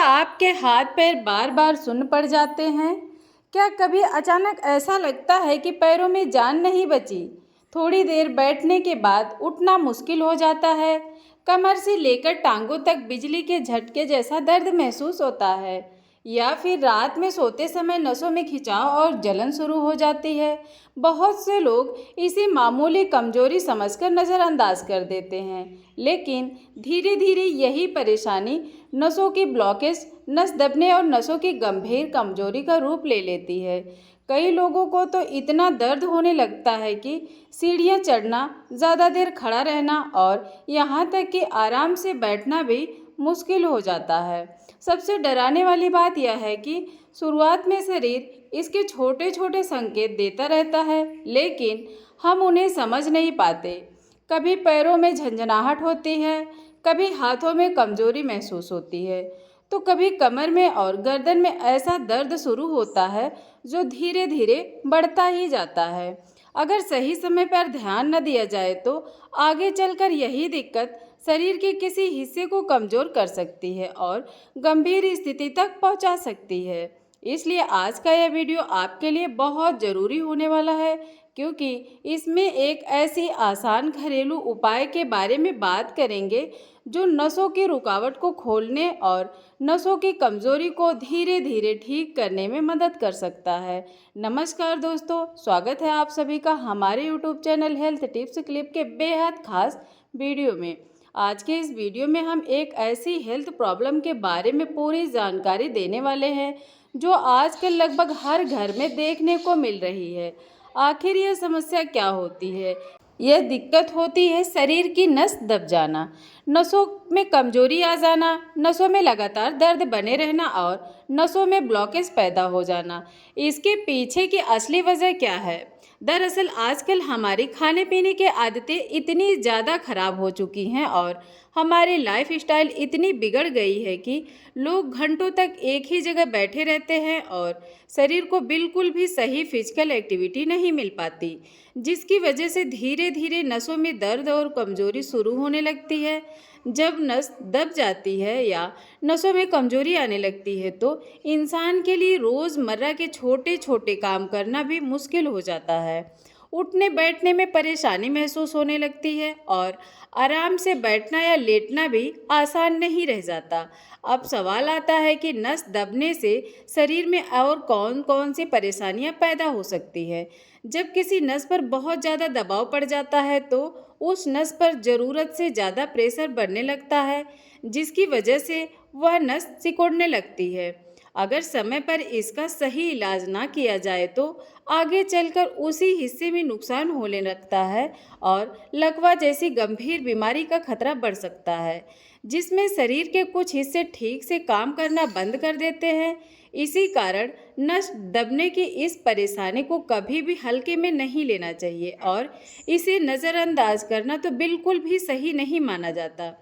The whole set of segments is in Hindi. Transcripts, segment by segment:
आपके हाथ पैर बार बार सुन्न पड़ जाते हैं? क्या कभी अचानक ऐसा लगता है कि पैरों में जान नहीं बची? थोड़ी देर बैठने के बाद उठना मुश्किल हो जाता है। कमर से लेकर टांगों तक बिजली के झटके जैसा दर्द महसूस होता है। या फिर रात में सोते समय नसों में खिंचाव और जलन शुरू हो जाती है। बहुत से लोग इसे मामूली कमजोरी समझकर नज़रअंदाज कर देते हैं, लेकिन धीरे धीरे यही परेशानी नसों की ब्लॉकेज, नस दबने और नसों की गंभीर कमजोरी का रूप ले लेती है। कई लोगों को तो इतना दर्द होने लगता है कि सीढ़ियाँ चढ़ना, ज़्यादा देर खड़ा रहना और यहाँ तक कि आराम से बैठना भी मुश्किल हो जाता है। सबसे डराने वाली बात यह है कि शुरुआत में शरीर इसके छोटे छोटे संकेत देता रहता है, लेकिन हम उन्हें समझ नहीं पाते। कभी पैरों में झंझनाहट होती है, कभी हाथों में कमजोरी महसूस होती है, तो कभी कमर में और गर्दन में ऐसा दर्द शुरू होता है जो धीरे धीरे बढ़ता ही जाता है। अगर सही समय पर ध्यान न दिया जाए तो आगे चलकर यही दिक्कत शरीर के किसी हिस्से को कमज़ोर कर सकती है और गंभीर स्थिति तक पहुंचा सकती है। इसलिए आज का यह वीडियो आपके लिए बहुत ज़रूरी होने वाला है, क्योंकि इसमें एक ऐसी आसान घरेलू उपाय के बारे में बात करेंगे जो नसों की रुकावट को खोलने और नसों की कमज़ोरी को धीरे धीरे ठीक करने में मदद कर सकता है। नमस्कार दोस्तों, स्वागत है आप सभी का हमारे YouTube channel health tips clip के बेहद खास वीडियो में। आज के इस वीडियो में हम एक ऐसी हेल्थ प्रॉब्लम के बारे में पूरी जानकारी देने वाले हैं जो आजकल लगभग हर घर में देखने को मिल रही है। आखिर यह समस्या क्या होती है? यह दिक्कत होती है शरीर की नस दब जाना, नसों में कमजोरी आ जाना, नसों में लगातार दर्द बने रहना और नसों में ब्लॉकेज पैदा हो जाना। इसके पीछे की असली वजह क्या है? दरअसल आजकल हमारी खाने पीने की आदतें इतनी ज़्यादा खराब हो चुकी हैं और हमारी लाइफस्टाइल इतनी बिगड़ गई है कि लोग घंटों तक एक ही जगह बैठे रहते हैं और शरीर को बिल्कुल भी सही फिजिकल एक्टिविटी नहीं मिल पाती, जिसकी वजह से धीरे धीरे नसों में दर्द और कमजोरी शुरू होने लगती है। जब नस दब जाती है या नसों में कमजोरी आने लगती है तो इंसान के लिए रोज़मर्रा के छोटे छोटे काम करना भी मुश्किल हो जाता है। उठने बैठने में परेशानी महसूस होने लगती है और आराम से बैठना या लेटना भी आसान नहीं रह जाता। अब सवाल आता है कि नस दबने से शरीर में और कौन कौन सी परेशानियां पैदा हो सकती है। जब किसी नस पर बहुत ज़्यादा दबाव पड़ जाता है तो उस नस पर ज़रूरत से ज़्यादा प्रेशर बढ़ने लगता है, जिसकी वजह से वह नस सिकुड़ने लगती है। अगर समय पर इसका सही इलाज ना किया जाए तो आगे चलकर उसी हिस्से में नुकसान होने लगता है और लकवा जैसी गंभीर बीमारी का खतरा बढ़ सकता है, जिसमें शरीर के कुछ हिस्से ठीक से काम करना बंद कर देते हैं। इसी कारण नस दबने की इस परेशानी को कभी भी हल्के में नहीं लेना चाहिए और इसे नज़रअंदाज करना तो बिल्कुल भी सही नहीं माना जाता।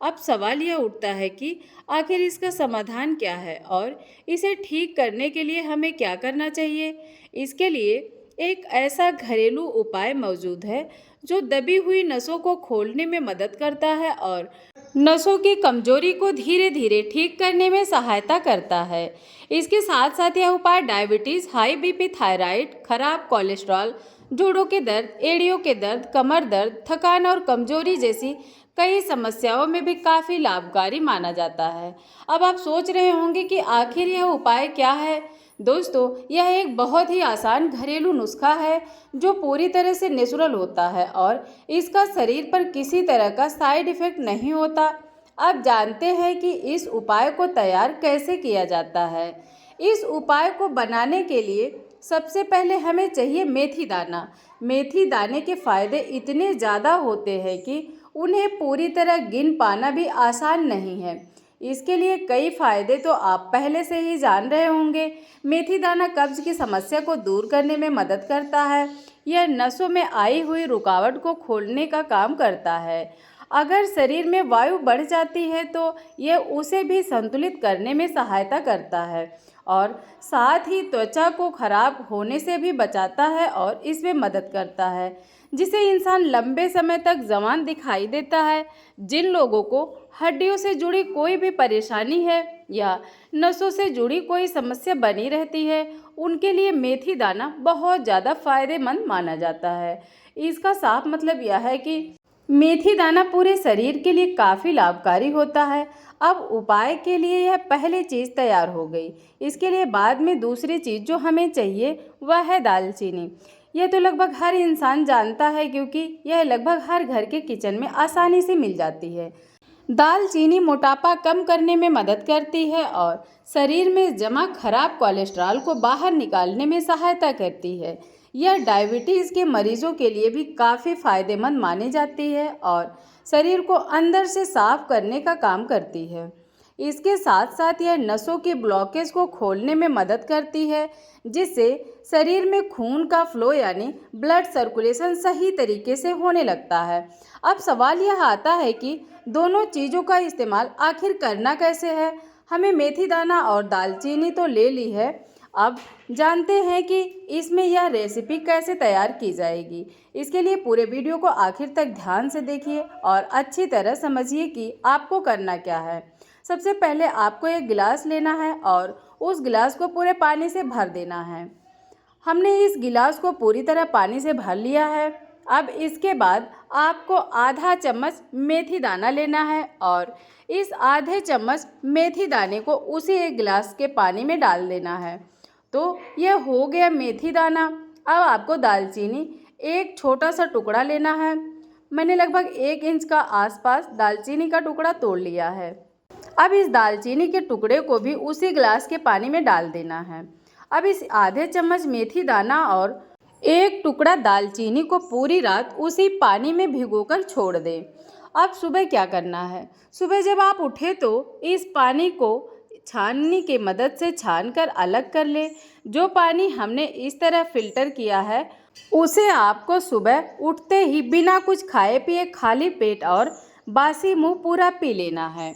अब सवाल यह उठता है कि आखिर इसका समाधान क्या है और इसे ठीक करने के लिए हमें क्या करना चाहिए। इसके लिए एक ऐसा घरेलू उपाय मौजूद है जो दबी हुई नसों को खोलने में मदद करता है और नसों की कमजोरी को धीरे धीरे ठीक करने में सहायता करता है। इसके साथ साथ यह उपाय डायबिटीज़, हाई बीपी, थायराइड, खराब कोलेस्ट्रॉल, जोड़ों के दर्द, एड़ियों के दर्द, कमर दर्द, थकान और कमजोरी जैसी कई समस्याओं में भी काफ़ी लाभकारी माना जाता है। अब आप सोच रहे होंगे कि आखिर यह उपाय क्या है? दोस्तों, यह एक बहुत ही आसान घरेलू नुस्खा है जो पूरी तरह से नेचुरल होता है और इसका शरीर पर किसी तरह का साइड इफ़ेक्ट नहीं होता। अब जानते हैं कि इस उपाय को तैयार कैसे किया जाता है। इस उपाय को बनाने के लिए सबसे पहले हमें चाहिए मेथी दाना। मेथी दाने के फ़ायदे इतने ज़्यादा होते हैं कि उन्हें पूरी तरह गिन पाना भी आसान नहीं है। इसके लिए कई फ़ायदे तो आप पहले से ही जान रहे होंगे। मेथी दाना कब्ज़ की समस्या को दूर करने में मदद करता है। यह नसों में आई हुई रुकावट को खोलने का काम करता है। अगर शरीर में वायु बढ़ जाती है तो यह उसे भी संतुलित करने में सहायता करता है और साथ ही त्वचा को खराब होने से भी बचाता है और इसमें मदद करता है, जिससे इंसान लंबे समय तक जवान दिखाई देता है। जिन लोगों को हड्डियों से जुड़ी कोई भी परेशानी है या नसों से जुड़ी कोई समस्या बनी रहती है, उनके लिए मेथी दाना बहुत ज़्यादा फायदेमंद माना जाता है। इसका साफ मतलब यह है कि मेथी दाना पूरे शरीर के लिए काफ़ी लाभकारी होता है। अब उपाय के लिए यह पहली चीज़ तैयार हो गई। इसके लिए बाद में दूसरी चीज़ जो हमें चाहिए वह है दालचीनी। यह तो लगभग हर इंसान जानता है क्योंकि यह लगभग हर घर के किचन में आसानी से मिल जाती है। दालचीनी मोटापा कम करने में मदद करती है और शरीर में जमा खराब कोलेस्ट्रॉल को बाहर निकालने में सहायता करती है। यह डायबिटीज़ के मरीजों के लिए भी काफ़ी फायदेमंद मानी जाती है और शरीर को अंदर से साफ करने का काम करती है। इसके साथ साथ यह नसों के ब्लॉकेज को खोलने में मदद करती है, जिससे शरीर में खून का फ्लो यानी ब्लड सर्कुलेशन सही तरीके से होने लगता है। अब सवाल यह आता है कि दोनों चीज़ों का इस्तेमाल आखिर करना कैसे है। हमें मेथी दाना और दालचीनी तो ले ली है, अब जानते हैं कि इसमें यह रेसिपी कैसे तैयार की जाएगी। इसके लिए पूरे वीडियो को आखिर तक ध्यान से देखिए और अच्छी तरह समझिए कि आपको करना क्या है। सबसे पहले आपको एक गिलास लेना है और उस गिलास को पूरे पानी से भर देना है। हमने इस गिलास को पूरी तरह पानी से भर लिया है। अब इसके बाद आपको आधा चम्मच मेथी दाना लेना है और इस आधे चम्मच मेथी दाने को उसी एक गिलास के पानी में डाल देना है। तो यह हो गया मेथी दाना। अब आपको दालचीनी एक छोटा सा टुकड़ा लेना है। मैंने लगभग 1 इंच का आसपास दालचीनी का टुकड़ा तोड़ लिया है। अब इस दालचीनी के टुकड़े को भी उसी गिलास के पानी में डाल देना है। अब इस आधे चम्मच मेथी दाना और एक टुकड़ा दालचीनी को पूरी रात उसी पानी में भिगोकर छोड़ दें। अब सुबह क्या करना है? सुबह जब आप उठे तो इस पानी को छाननी की मदद से छानकर अलग कर लें। जो पानी हमने इस तरह फ़िल्टर किया है उसे आपको सुबह उठते ही बिना कुछ खाए पिए खाली पेट और बासी मुंह पूरा पी लेना है।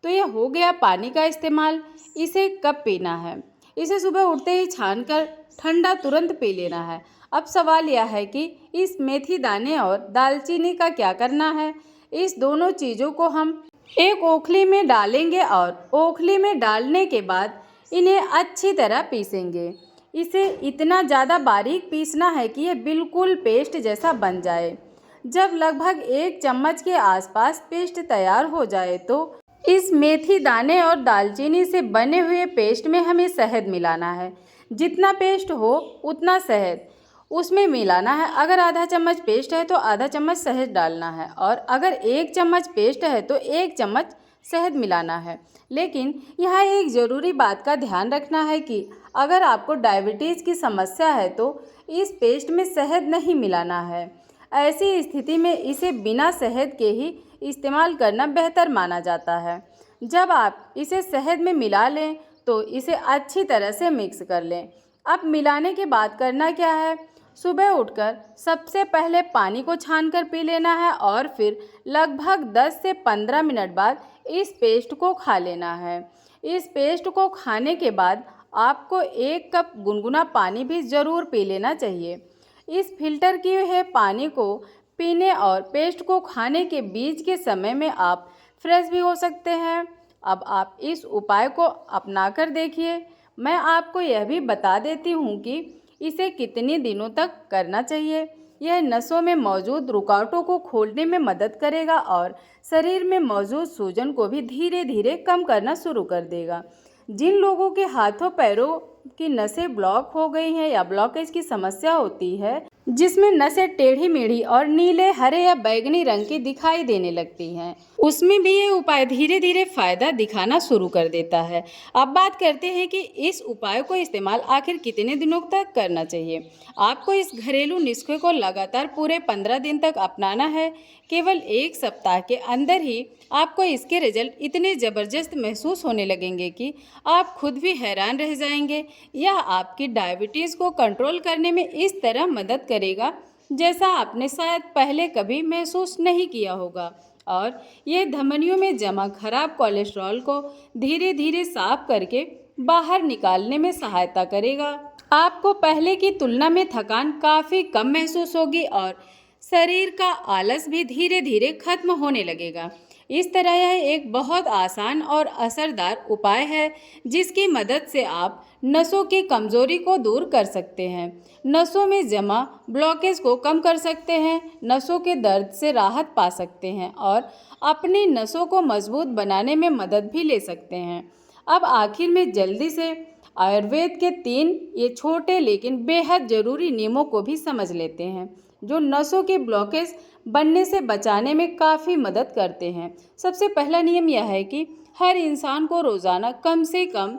तो यह हो गया पानी का इस्तेमाल। इसे कब पीना है? इसे सुबह उठते ही छानकर ठंडा तुरंत पी लेना है। अब सवाल यह है कि इस मेथी दाने और दालचीनी का क्या करना है। इस दोनों चीज़ों को हम एक ओखली में डालेंगे और ओखली में डालने के बाद इन्हें अच्छी तरह पीसेंगे। इसे इतना ज़्यादा बारीक पीसना है कि यह बिल्कुल पेस्ट जैसा बन जाए। जब लगभग 1 चम्मच के आसपास पेस्ट तैयार हो जाए तो इस मेथी दाने और दालचीनी से बने हुए पेस्ट में हमें शहद मिलाना है। जितना पेस्ट हो उतना शहद उसमें मिलाना है। अगर आधा चम्मच पेस्ट है तो आधा चम्मच शहद डालना है और अगर 1 चम्मच पेस्ट है तो 1 चम्मच शहद मिलाना है। लेकिन यहाँ एक ज़रूरी बात का ध्यान रखना है कि अगर आपको डायबिटीज़ की समस्या है तो इस पेस्ट में शहद नहीं मिलाना है। ऐसी स्थिति में इसे बिना शहद के ही इस्तेमाल करना बेहतर माना जाता है। जब आप इसे शहद में मिला लें तो इसे अच्छी तरह से मिक्स कर लें। अब मिलाने के बाद करना क्या है? सुबह उठकर सबसे पहले पानी को छानकर पी लेना है और फिर लगभग 10 से 15 मिनट बाद इस पेस्ट को खा लेना है। इस पेस्ट को खाने के बाद आपको 1 कप गुनगुना पानी भी ज़रूर पी लेना चाहिए। इस फिल्टर किए हुए पानी को पीने और पेस्ट को खाने के बीच के समय में आप फ्रेश भी हो सकते हैं। अब आप इस उपाय को अपना कर देखिए। मैं आपको यह भी बता देती हूँ कि इसे कितने दिनों तक करना चाहिए। यह नसों में मौजूद रुकावटों को खोलने में मदद करेगा और शरीर में मौजूद सूजन को भी धीरे धीरे कम करना शुरू कर देगा। जिन लोगों के हाथों पैरों की नसें ब्लॉक हो गई हैं या ब्लॉकेज की समस्या होती है, जिसमें नसें टेढ़ी मेढ़ी और नीले, हरे या बैंगनी रंग की दिखाई देने लगती हैं, उसमें भी ये उपाय धीरे धीरे फायदा दिखाना शुरू कर देता है। अब बात करते हैं कि इस उपाय को इस्तेमाल आखिर कितने दिनों तक करना चाहिए। आपको इस घरेलू नुस्खे को लगातार पूरे 15 दिन तक अपनाना है। केवल 1 सप्ताह के अंदर ही आपको इसके रिजल्ट इतने ज़बरदस्त महसूस होने लगेंगे कि आप खुद भी हैरान रह जाएंगे। यह आपकी डायबिटीज़ को कंट्रोल करने में इस तरह मदद करेगा जैसा आपने शायद पहले कभी महसूस नहीं किया होगा। और यह धमनियों में जमा खराब कोलेस्ट्रॉल को धीरे धीरे साफ करके बाहर निकालने में सहायता करेगा। आपको पहले की तुलना में थकान काफ़ी कम महसूस होगी और शरीर का आलस भी धीरे धीरे खत्म होने लगेगा। इस तरह यह एक बहुत आसान और असरदार उपाय है जिसकी मदद से आप नसों की कमजोरी को दूर कर सकते हैं, नसों में जमा ब्लॉकेज को कम कर सकते हैं, नसों के दर्द से राहत पा सकते हैं और अपनी नसों को मजबूत बनाने में मदद भी ले सकते हैं। अब आखिर में जल्दी से आयुर्वेद के 3 ये छोटे लेकिन बेहद ज़रूरी नियमों को भी समझ लेते हैं जो नसों के ब्लॉकेज बनने से बचाने में काफ़ी मदद करते हैं। सबसे पहला नियम यह है कि हर इंसान को रोज़ाना कम से कम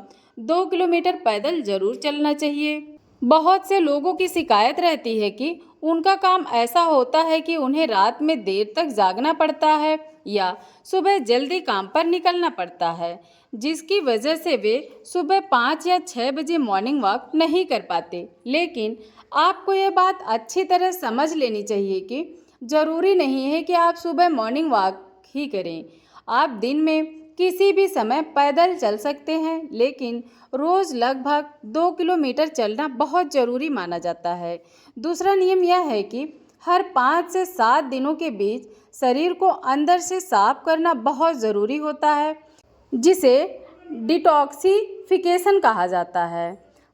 2 किलोमीटर पैदल ज़रूर चलना चाहिए। बहुत से लोगों की शिकायत रहती है कि उनका काम ऐसा होता है कि उन्हें रात में देर तक जागना पड़ता है या सुबह जल्दी काम पर निकलना पड़ता है, जिसकी वजह से वे सुबह 5 या 6 बजे मॉर्निंग वॉक नहीं कर पाते। लेकिन आपको यह बात अच्छी तरह समझ लेनी चाहिए कि ज़रूरी नहीं है कि आप सुबह मॉर्निंग वॉक ही करें। आप दिन में किसी भी समय पैदल चल सकते हैं, लेकिन रोज़ लगभग 2 किलोमीटर चलना बहुत ज़रूरी माना जाता है। दूसरा नियम यह है कि हर 5 से 7 दिनों के बीच शरीर को अंदर से साफ करना बहुत ज़रूरी होता है, जिसे डिटॉक्सिफिकेशन कहा जाता है।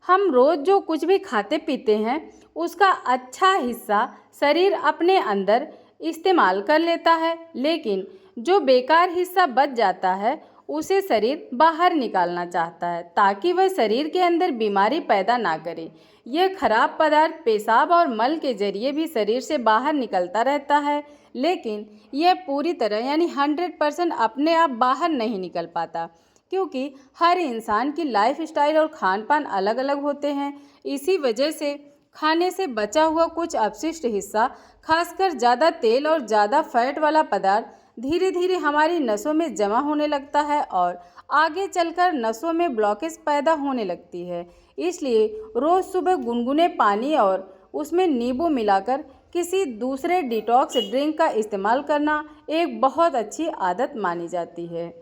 हम रोज़ जो कुछ भी खाते पीते हैं उसका अच्छा हिस्सा शरीर अपने अंदर इस्तेमाल कर लेता है, लेकिन जो बेकार हिस्सा बच जाता है उसे शरीर बाहर निकालना चाहता है ताकि वह शरीर के अंदर बीमारी पैदा ना करे। यह खराब पदार्थ पेशाब और मल के जरिए भी शरीर से बाहर निकलता रहता है, लेकिन यह पूरी तरह यानी 100% अपने आप बाहर नहीं निकल पाता, क्योंकि हर इंसान की लाइफस्टाइल और खान पान अलग अलग होते हैं। इसी वजह से खाने से बचा हुआ कुछ अपशिष्ट हिस्सा, खासकर ज़्यादा तेल और ज़्यादा फैट वाला पदार्थ, धीरे धीरे हमारी नसों में जमा होने लगता है और आगे चलकर नसों में ब्लॉकेज पैदा होने लगती है। इसलिए रोज़ सुबह गुनगुने पानी और उसमें नींबू मिलाकर किसी दूसरे डिटॉक्स ड्रिंक का इस्तेमाल करना एक बहुत अच्छी आदत मानी जाती है।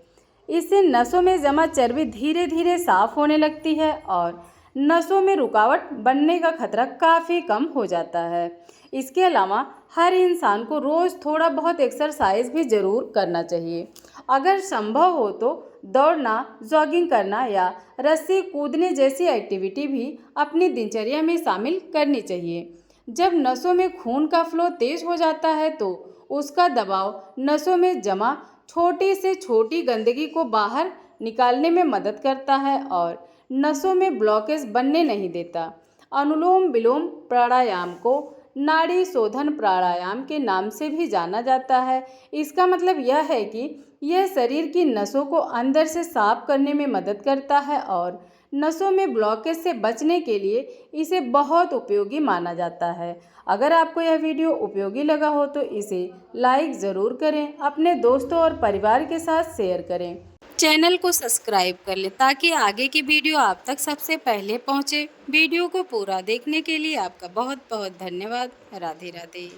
इससे नसों में जमा चर्बी धीरे धीरे साफ होने लगती है और नसों में रुकावट बनने का खतरा काफ़ी कम हो जाता है। इसके अलावा हर इंसान को रोज़ थोड़ा बहुत एक्सरसाइज भी ज़रूर करना चाहिए। अगर संभव हो तो दौड़ना, जॉगिंग करना या रस्सी कूदने जैसी एक्टिविटी भी अपनी दिनचर्या में शामिल करनी चाहिए। जब नसों में खून का फ्लो तेज हो जाता है तो उसका दबाव नसों में जमा छोटी से छोटी गंदगी को बाहर निकालने में मदद करता है और नसों में ब्लॉकेज बनने नहीं देता। अनुलोम विलोम प्राणायाम को नाड़ी शोधन प्राणायाम के नाम से भी जाना जाता है। इसका मतलब यह है कि यह शरीर की नसों को अंदर से साफ करने में मदद करता है और नसों में ब्लॉकेज से बचने के लिए इसे बहुत उपयोगी माना जाता है। अगर आपको यह वीडियो उपयोगी लगा हो तो इसे लाइक ज़रूर करें, अपने दोस्तों और परिवार के साथ शेयर करें। चैनल को सब्सक्राइब कर लें ताकि आगे की वीडियो आप तक सबसे पहले पहुंचे। वीडियो को पूरा देखने के लिए आपका बहुत बहुत धन्यवाद। राधे राधे।